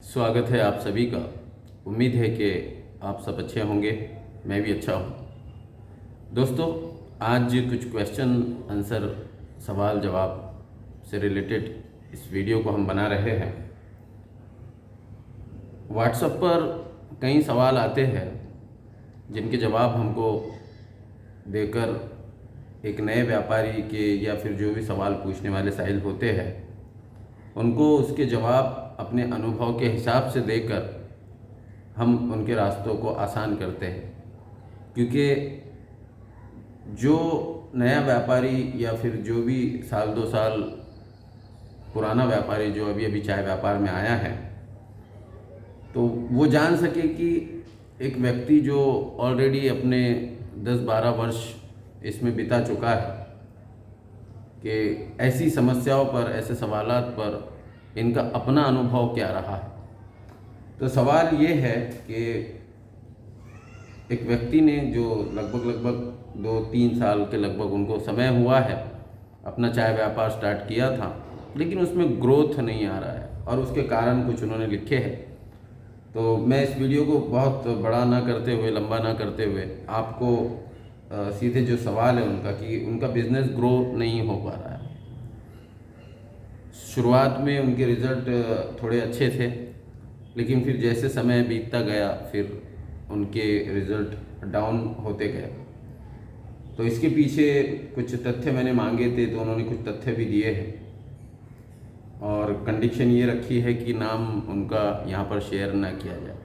स्वागत है आप सभी का। उम्मीद है कि आप सब अच्छे होंगे, मैं भी अच्छा हूँ। दोस्तों, आज कुछ क्वेश्चन आंसर सवाल जवाब से रिलेटेड इस वीडियो को हम बना रहे हैं। व्हाट्सएप पर कई सवाल आते हैं जिनके जवाब हमको देकर एक नए व्यापारी के या फिर जो भी सवाल पूछने वाले साहिल होते हैं उनको उसके जवाब अपने अनुभव के हिसाब से देकर हम उनके रास्तों को आसान करते हैं। क्योंकि जो नया व्यापारी या फिर जो भी साल 2 साल पुराना व्यापारी जो अभी अभी चाय व्यापार में आया है, तो वो जान सके कि एक व्यक्ति जो ऑलरेडी अपने 10-12 वर्ष इसमें बिता चुका है कि ऐसी समस्याओं पर, ऐसे सवालात पर इनका अपना अनुभव क्या रहा है। तो सवाल ये है कि एक व्यक्ति ने जो लगभग 2-3 साल के लगभग उनको समय हुआ है अपना चाय व्यापार स्टार्ट किया था, लेकिन उसमें ग्रोथ नहीं आ रहा है और उसके कारण कुछ उन्होंने लिखे हैं। तो मैं इस वीडियो को बहुत बड़ा ना करते हुए, लंबा ना करते हुए आपको सीधे जो सवाल है उनका कि उनका बिज़नेस ग्रो नहीं हो पा रहा है। शुरुआत में उनके रिज़ल्ट थोड़े अच्छे थे, लेकिन फिर जैसे समय बीतता गया फिर उनके रिज़ल्ट डाउन होते गए। तो इसके पीछे कुछ तथ्य मैंने मांगे थे, तो उन्होंने कुछ तथ्य भी दिए हैं और कंडीशन ये रखी है कि नाम उनका यहाँ पर शेयर ना किया जाए।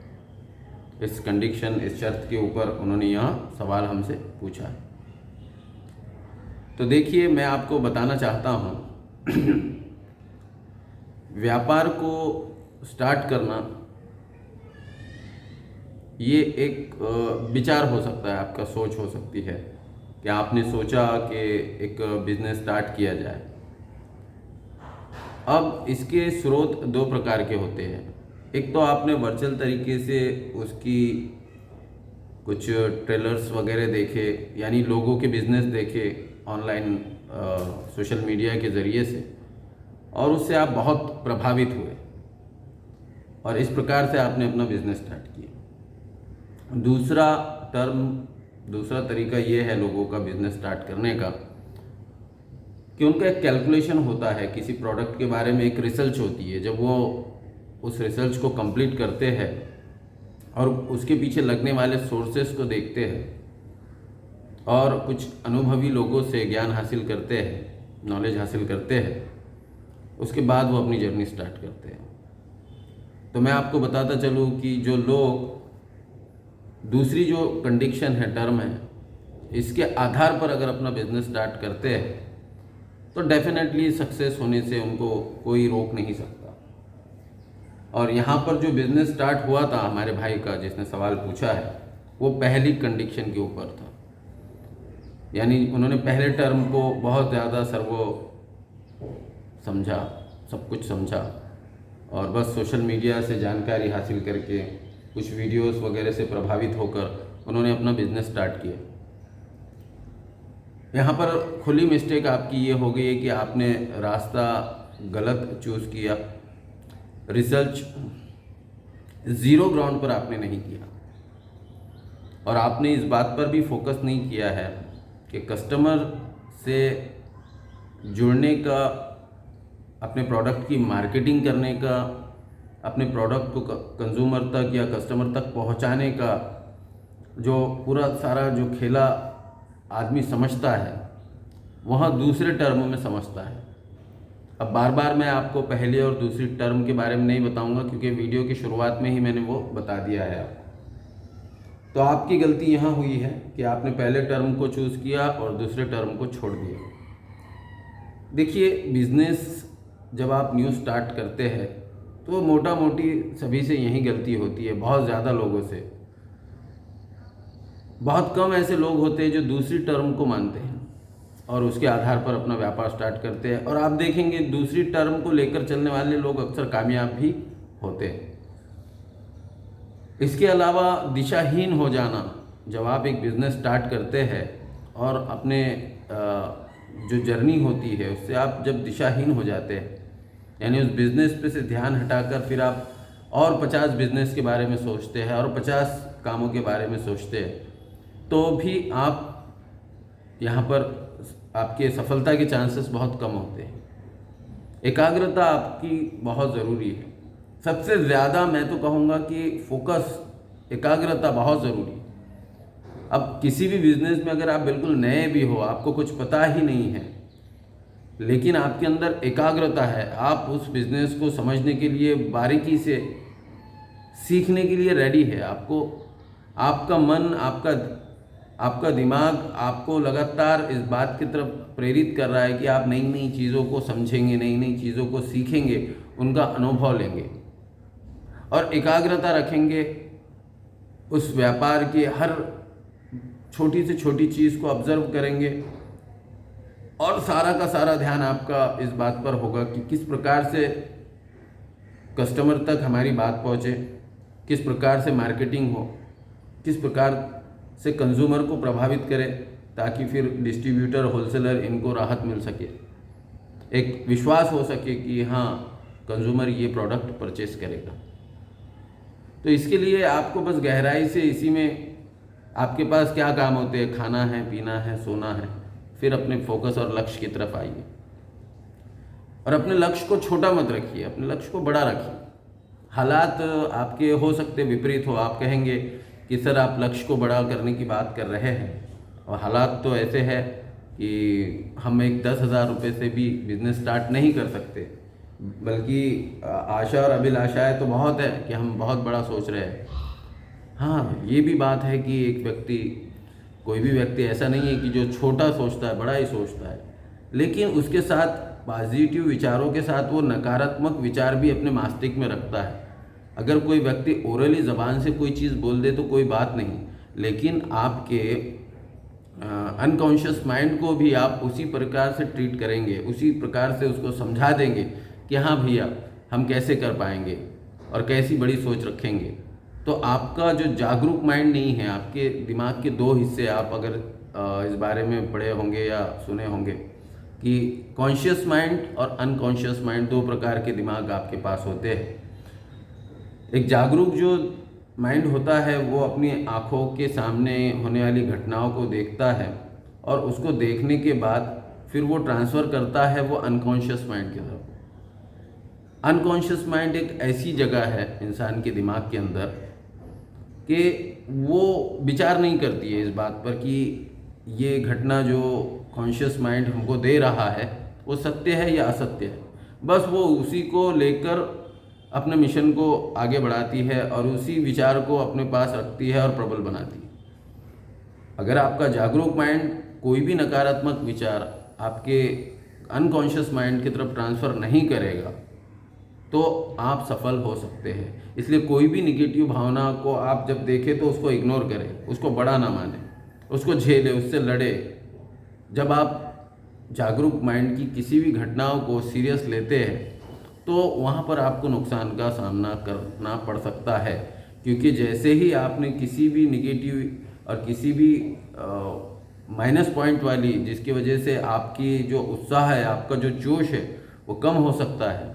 इस कंडीशन, इस शर्त के ऊपर उन्होंने यहाँ सवाल हमसे पूछा है। तो देखिए, मैं आपको बताना चाहता हूँ व्यापार को स्टार्ट करना ये एक विचार हो सकता है, आपका सोच हो सकती है कि आपने सोचा कि एक बिजनेस स्टार्ट किया जाए। अब इसके स्रोत 2 प्रकार के होते हैं। एक तो आपने वर्चुअल तरीके से उसकी कुछ ट्रेलर्स वगैरह देखे, यानी लोगों के बिजनेस देखे ऑनलाइन सोशल मीडिया के ज़रिए से, और उससे आप बहुत प्रभावित हुए और इस प्रकार से आपने अपना बिजनेस स्टार्ट किया। दूसरा तरीका ये है लोगों का बिजनेस स्टार्ट करने का कि उनका एक कैलकुलेशन होता है, किसी प्रोडक्ट के बारे में एक रिसर्च होती है। जब वो उस रिसर्च को कंप्लीट करते हैं और उसके पीछे लगने वाले सोर्सेस को देखते हैं और कुछ अनुभवी लोगों से ज्ञान हासिल करते हैं, नॉलेज हासिल करते हैं, उसके बाद वो अपनी जर्नी स्टार्ट करते हैं। तो मैं आपको बताता चलूँ कि जो लोग दूसरी जो कंडीशन है, टर्म है, इसके आधार पर अगर अपना बिजनेस स्टार्ट करते हैं तो डेफिनेटली सक्सेस होने से उनको कोई रोक नहीं सकता। और यहाँ पर जो बिज़नेस स्टार्ट हुआ था हमारे भाई का, जिसने सवाल पूछा है, वो पहली कंडीशन के ऊपर था। यानी उन्होंने पहले टर्म को बहुत ज़्यादा समझा, सब कुछ समझा और बस सोशल मीडिया से जानकारी हासिल करके कुछ वीडियोस वगैरह से प्रभावित होकर उन्होंने अपना बिज़नेस स्टार्ट किया। यहाँ पर खुली मिस्टेक आपकी ये हो गई है कि आपने रास्ता गलत चूज़ किया। रिसर्च ज़ीरो ग्राउंड पर आपने नहीं किया और आपने इस बात पर भी फोकस नहीं किया है कि कस्टमर से जुड़ने का, अपने प्रोडक्ट की मार्केटिंग करने का, अपने प्रोडक्ट को कंज्यूमर तक या कस्टमर तक पहुंचाने का जो पूरा सारा जो खेला आदमी समझता है, वह दूसरे टर्म में समझता है। अब बार बार मैं आपको पहली और दूसरी टर्म के बारे में नहीं बताऊंगा, क्योंकि वीडियो की शुरुआत में ही मैंने वो बता दिया है आपको। तो आपकी गलती यहाँ हुई है कि आपने पहले टर्म को चूज़ किया और दूसरे टर्म को छोड़ दिया। देखिए, बिजनेस जब आप न्यू स्टार्ट करते हैं तो मोटा मोटी सभी से यही गलती होती है, बहुत ज़्यादा लोगों से। बहुत कम ऐसे लोग होते हैं जो दूसरी टर्म को मानते हैं और उसके आधार पर अपना व्यापार स्टार्ट करते हैं। और आप देखेंगे दूसरी टर्म को लेकर चलने वाले लोग अक्सर कामयाब भी होते हैं। इसके अलावा दिशाहीन हो जाना, जब आप एक बिज़नेस स्टार्ट करते हैं और अपने जो जर्नी होती है उससे आप जब दिशाहीन हो जाते हैं, यानी उस बिज़नेस पे से ध्यान हटाकर फिर आप और 50 बिजनेस के बारे में सोचते हैं और 50 कामों के बारे में सोचते हैं, तो भी आप यहाँ पर आपके सफलता के चांसेस बहुत कम होते हैं। एकाग्रता आपकी बहुत ज़रूरी है। सबसे ज़्यादा मैं तो कहूँगा कि फोकस, एकाग्रता बहुत ज़रूरी है। अब किसी भी बिजनेस में अगर आप बिल्कुल नए भी हो, आपको कुछ पता ही नहीं है, लेकिन आपके अंदर एकाग्रता है, आप उस बिज़नेस को समझने के लिए बारीकी से सीखने के लिए रेडी है, आपका मन, आपका दिमाग आपको लगातार इस बात की तरफ प्रेरित कर रहा है कि आप नई नई चीज़ों को समझेंगे, नई नई चीज़ों को सीखेंगे, उनका अनुभव लेंगे और एकाग्रता रखेंगे। उस व्यापार की हर छोटी से छोटी चीज़ को ऑब्जर्व करेंगे और सारा का सारा ध्यान आपका इस बात पर होगा कि किस प्रकार से कस्टमर तक हमारी बात पहुँचे, किस प्रकार से मार्केटिंग हो, किस प्रकार से कंज्यूमर को प्रभावित करे, ताकि फिर डिस्ट्रीब्यूटर, होलसेलर इनको राहत मिल सके, एक विश्वास हो सके कि हाँ कंज्यूमर ये प्रोडक्ट परचेस करेगा। तो इसके लिए आपको बस गहराई से इसी में आपके पास क्या काम होते हैं, खाना है, पीना है, सोना है, फिर अपने फोकस और लक्ष्य की तरफ आइए और अपने लक्ष्य को छोटा मत रखिए, अपने लक्ष्य को बड़ा रखिए। हालात आपके हो सकते विपरीत हो, आप कहेंगे कि सर आप लक्ष्य को बड़ा करने की बात कर रहे हैं और हालात तो ऐसे है कि हम एक 10,000 रुपये से भी बिज़नेस स्टार्ट नहीं कर सकते, बल्कि आशा और अभिलाषाएं तो बहुत है कि हम बहुत बड़ा सोच रहे हैं। हाँ, ये भी बात है कि कोई भी व्यक्ति ऐसा नहीं है कि जो छोटा सोचता है बड़ा ही सोचता है, लेकिन उसके साथ पॉजिटिव विचारों के साथ वो नकारात्मक विचार भी अपने मस्तिष्क में रखता है। अगर कोई व्यक्ति ओरली ज़बान से कोई चीज़ बोल दे तो कोई बात नहीं, लेकिन आपके अनकॉन्शियस माइंड को भी आप उसी प्रकार से ट्रीट करेंगे, उसी प्रकार से उसको समझा देंगे कि हाँ भैया हम कैसे कर पाएंगे और कैसी बड़ी सोच रखेंगे। तो आपका जो जागरूक माइंड नहीं है, आपके दिमाग के दो हिस्से, आप अगर इस बारे में पढ़े होंगे या सुने होंगे कि कॉन्शियस माइंड और अनकॉन्शियस माइंड, दो प्रकार के दिमाग आपके पास होते हैं। एक जागरूक जो माइंड होता है वो अपनी आँखों के सामने होने वाली घटनाओं को देखता है और उसको देखने के बाद फिर वो ट्रांसफ़र करता है वो अनकॉन्शियस माइंड की तरफ। अनकॉन्शियस माइंड एक ऐसी जगह है इंसान के दिमाग के अंदर कि वो विचार नहीं करती है इस बात पर कि ये घटना जो कॉन्शियस माइंड हमको दे रहा है वो सत्य है या असत्य है। बस वो उसी को लेकर अपने मिशन को आगे बढ़ाती है और उसी विचार को अपने पास रखती है और प्रबल बनाती है। अगर आपका जागरूक माइंड कोई भी नकारात्मक विचार आपके अनकॉन्शियस माइंड की तरफ ट्रांसफ़र नहीं करेगा तो आप सफल हो सकते हैं। इसलिए कोई भी निगेटिव भावना को आप जब देखें तो उसको इग्नोर करें, उसको बड़ा ना माने, उसको झेले, उससे लड़े। जब आप जागरूक माइंड की किसी भी घटनाओं को सीरियस लेते हैं तो वहाँ पर आपको नुकसान का सामना करना पड़ सकता है, क्योंकि जैसे ही आपने किसी भी निगेटिव और किसी भी माइनस पॉइंट वाली, जिसकी वजह से आपकी जो उत्साह है, आपका जो जोश है वो कम हो सकता है,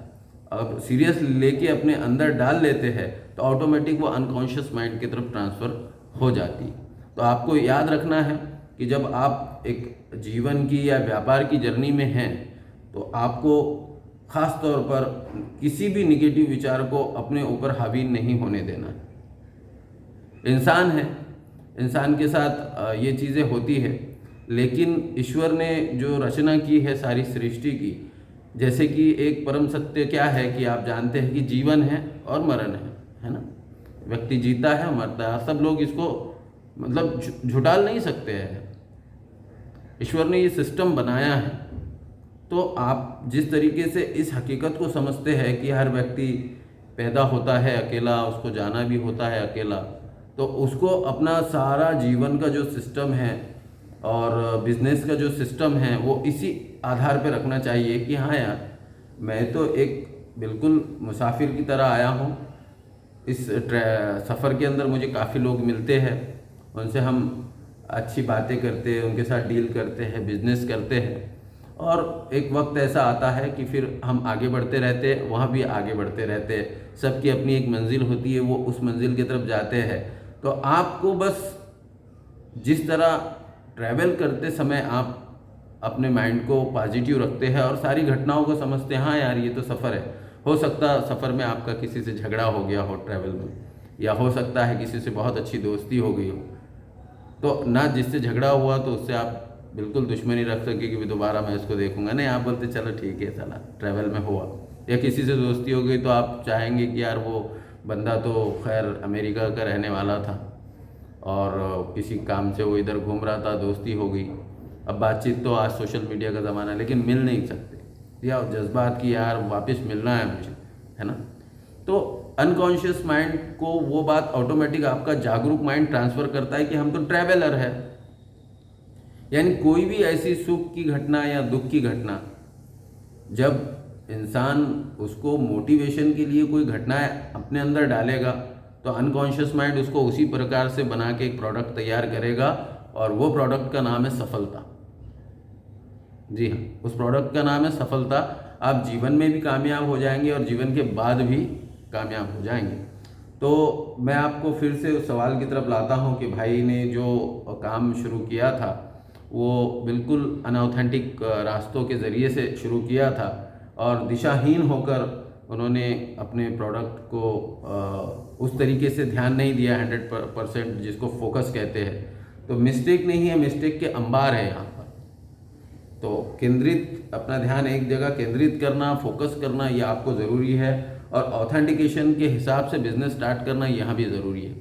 अब सीरियस लेके अपने अंदर डाल लेते हैं तो ऑटोमेटिक वो अनकॉन्शियस माइंड की तरफ ट्रांसफ़र हो जाती है। तो आपको याद रखना है कि जब आप एक जीवन की या व्यापार की जर्नी में हैं तो आपको ख़ास तौर पर किसी भी निगेटिव विचार को अपने ऊपर हावी नहीं होने देना है। इंसान है, इंसान के साथ ये चीज़ें होती है, लेकिन ईश्वर ने जो रचना की है सारी सृष्टि की, जैसे कि एक परम सत्य क्या है कि आप जानते हैं कि जीवन है और मरण है ना। व्यक्ति जीता है, मरता है, सब लोग इसको मतलब झुटाल नहीं सकते हैं। ईश्वर ने ये सिस्टम बनाया है। तो आप जिस तरीके से इस हकीकत को समझते हैं कि हर व्यक्ति पैदा होता है अकेला, उसको जाना भी होता है अकेला, तो उसको अपना सारा जीवन का जो सिस्टम है और बिजनेस का जो सिस्टम है वो इसी आधार पर रखना चाहिए कि हाँ यार, मैं तो एक बिल्कुल मुसाफिर की तरह आया हूँ। इस सफ़र के अंदर मुझे काफ़ी लोग मिलते हैं, उनसे हम अच्छी बातें करते हैं, उनके साथ डील करते हैं, बिजनेस करते हैं और एक वक्त ऐसा आता है कि फिर हम आगे बढ़ते रहते, वहाँ भी आगे बढ़ते रहते, सबकी अपनी एक मंजिल होती है, वो उस मंजिल की तरफ जाते हैं। तो आपको बस जिस तरह ट्रैवल करते समय आप अपने माइंड को पॉजिटिव रखते हैं और सारी घटनाओं को समझते हैं, हाँ यार ये तो सफ़र है, हो सकता है सफ़र में आपका किसी से झगड़ा हो गया हो ट्रैवल में, या हो सकता है किसी से बहुत अच्छी दोस्ती हो गई हो, तो ना जिससे झगड़ा हुआ तो उससे आप बिल्कुल दुश्मनी रख सके कि दोबारा मैं इसको देखूंगा नहीं, आप बोलते चलो ठीक है चला ट्रैवल में हुआ। या किसी से दोस्ती हो गई तो आप चाहेंगे कि यार वो बंदा तो खैर अमेरिका का रहने वाला था और किसी काम से वो इधर घूम रहा था, दोस्ती हो गई। अब बातचीत तो आज सोशल मीडिया का ज़माना है, लेकिन मिल नहीं सकते, या जज्बात की यार वापस मिलना है मुझे, है ना। तो अनकॉन्शियस माइंड को वो बात ऑटोमेटिक आपका जागरूक माइंड ट्रांसफ़र करता है कि हम तो ट्रैवलर है। यानी कोई भी ऐसी सुख की घटना या दुख की घटना, जब इंसान उसको मोटिवेशन के लिए कोई घटना अपने अंदर डालेगा तो अनकॉन्शियस माइंड उसको उसी प्रकार से बना के एक प्रोडक्ट तैयार करेगा, और वो प्रोडक्ट का नाम है सफलता। जी हाँ, उस प्रोडक्ट का नाम है सफलता। आप जीवन में भी कामयाब हो जाएंगे और जीवन के बाद भी कामयाब हो जाएंगे। तो मैं आपको फिर से उस सवाल की तरफ लाता हूँ कि भाई ने जो काम शुरू किया था वो बिल्कुल अनऑथेंटिक रास्तों के ज़रिए से शुरू किया था, और दिशाहीन होकर उन्होंने अपने प्रोडक्ट को उस तरीके से ध्यान नहीं दिया 100% जिसको फोकस कहते हैं। तो मिस्टेक नहीं है, मिस्टेक के अंबार है यहाँ पर। तो केंद्रित, अपना ध्यान एक जगह केंद्रित करना, फोकस करना, ये आपको ज़रूरी है, और ऑथेंटिकेशन के हिसाब से बिजनेस स्टार्ट करना यहाँ भी ज़रूरी है।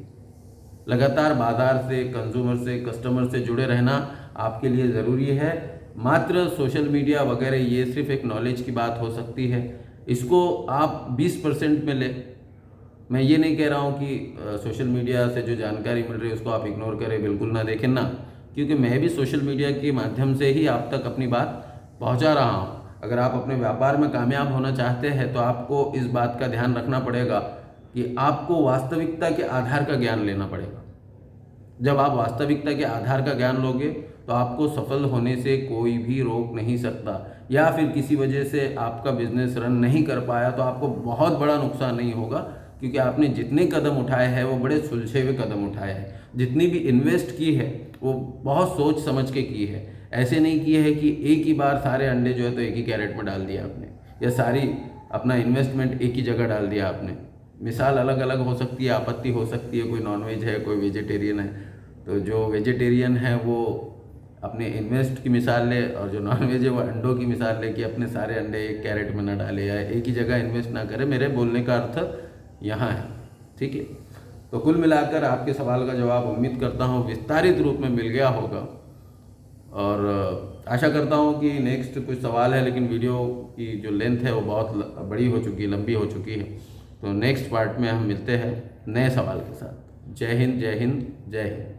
लगातार बाज़ार से, कंज्यूमर से, कस्टमर से जुड़े रहना आपके लिए ज़रूरी है। मात्र सोशल मीडिया वगैरह ये सिर्फ एक नॉलेज की बात हो सकती है, इसको आप 20% में ले। मैं ये नहीं कह रहा हूँ कि सोशल मीडिया से जो जानकारी मिल रही है उसको आप इग्नोर करें, बिल्कुल ना देखें ना, क्योंकि मैं भी सोशल मीडिया के माध्यम से ही आप तक अपनी बात पहुँचा रहा हूँ। अगर आप अपने व्यापार में कामयाब होना चाहते हैं तो आपको इस बात का ध्यान रखना पड़ेगा कि आपको वास्तविकता के आधार का ज्ञान लेना पड़ेगा। जब आप वास्तविकता के आधार का ज्ञान लोगे तो आपको सफल होने से कोई भी रोक नहीं सकता, या फिर किसी वजह से आपका बिजनेस रन नहीं कर पाया तो आपको बहुत बड़ा नुकसान नहीं होगा, क्योंकि आपने जितने कदम उठाए हैं वो बड़े सुलझे हुए कदम उठाए हैं। जितनी भी इन्वेस्ट की है वो बहुत सोच समझ के की है, ऐसे नहीं की है कि एक ही बार सारे अंडे जो है तो एक ही कैरेट में डाल दिया आपने, या सारी अपना इन्वेस्टमेंट एक ही जगह डाल दिया आपने। मिसाल अलग अलग हो सकती है, आपत्ति हो सकती है, कोई नॉनवेज है, कोई वेजिटेरियन है, तो जो वेजिटेरियन है वो अपने इन्वेस्ट की मिसाल ले, और जो नॉनवेज है वो अंडों की मिसाल ले कि अपने सारे अंडे एक कैरेट में ना डाले या एक ही जगह इन्वेस्ट ना करे। मेरे बोलने का अर्थ यहाँ है, ठीक है। तो कुल मिलाकर आपके सवाल का जवाब उम्मीद करता हूँ विस्तारित रूप में मिल गया होगा, और आशा करता हूँ कि नेक्स्ट कुछ सवाल है, लेकिन वीडियो की जो लेंथ है वो बहुत बड़ी हो चुकी है, लंबी हो चुकी है। तो नेक्स्ट पार्ट में हम मिलते हैं नए सवाल के साथ। जय हिंद, जय हिंद, जय हिंद।